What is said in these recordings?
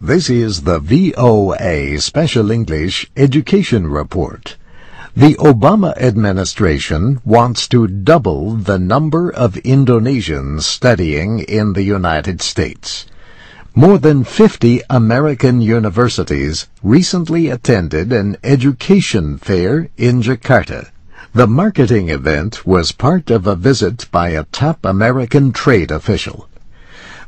This is the VOA Special English Education Report. The Obama administration wants to double the number of Indonesians studying in the United States. More than 50 American universities recently attended an education fair in Jakarta. The marketing event was part of a visit by a top American trade official.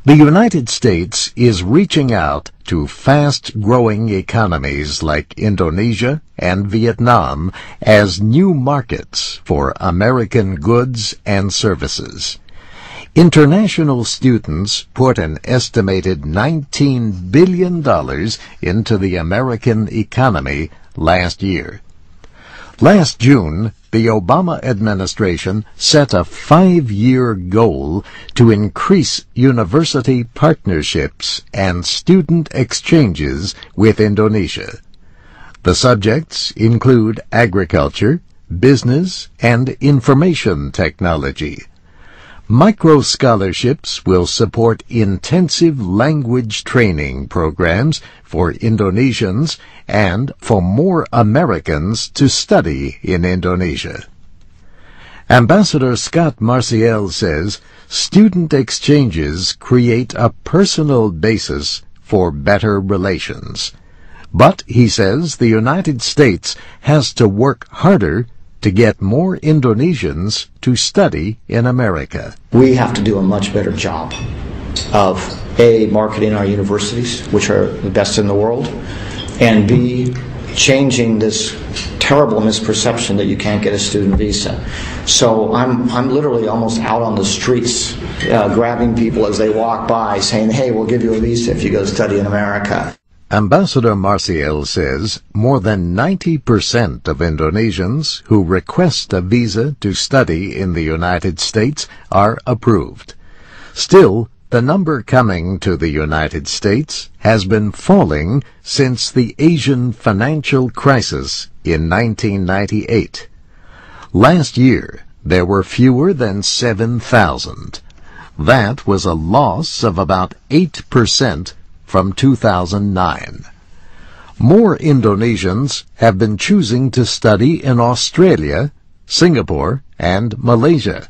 The United States is reaching out to fast-growing economies like Indonesia and Vietnam as new markets for American goods and services. International students put an estimated $19 billion into the American economy last year. Last June, the Obama administration set a 5-year goal to increase university partnerships and student exchanges with Indonesia. The subjects include agriculture, business, and information technology. Micro-scholarships will support intensive language training programs for Indonesians and for more Americans to study in Indonesia. Ambassador Scott Marciel says student exchanges create a personal basis for better relations. But, he says, the United States has to work harder to get more Indonesians to study in America. We have to do a much better job of A, marketing our universities, which are the best in the world, and B, changing this terrible misperception that you can't get a student visa. So I'm literally almost out on the streets grabbing people as they walk by saying, hey, we'll give you a visa if you go study in America. Ambassador Marciel says more than 90% of Indonesians who request a visa to study in the United States are approved. Still, the number coming to the United States has been falling since the Asian financial crisis in 1998. Last year, there were fewer than 7,000. That was a loss of about 8% from 2009. More Indonesians have been choosing to study in Australia, Singapore, and Malaysia.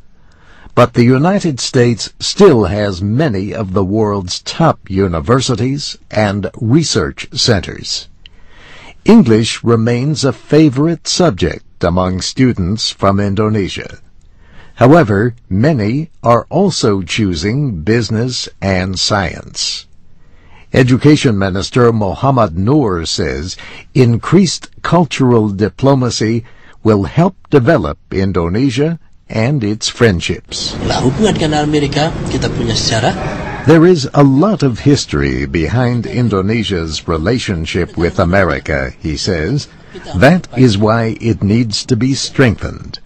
But the United States still has many of the world's top universities and research centers. English remains a favorite subject among students from Indonesia. However, many are also choosing business and science. Education Minister Muhammad Nur says increased cultural diplomacy will help develop Indonesia and its friendships. There is a lot of history behind Indonesia's relationship with America, he says. That is why it needs to be strengthened.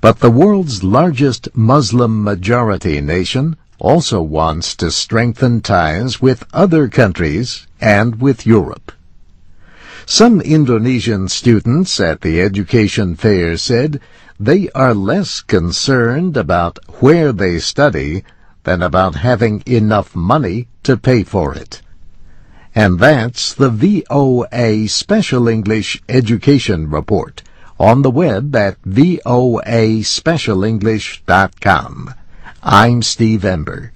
But the world's largest Muslim majority nation also wants to strengthen ties with other countries and with Europe. Some Indonesian students at the education fair said they are less concerned about where they study than about having enough money to pay for it. And that's the VOA Special English Education Report on the web at voaspecialenglish.com. I'm Steve Ember.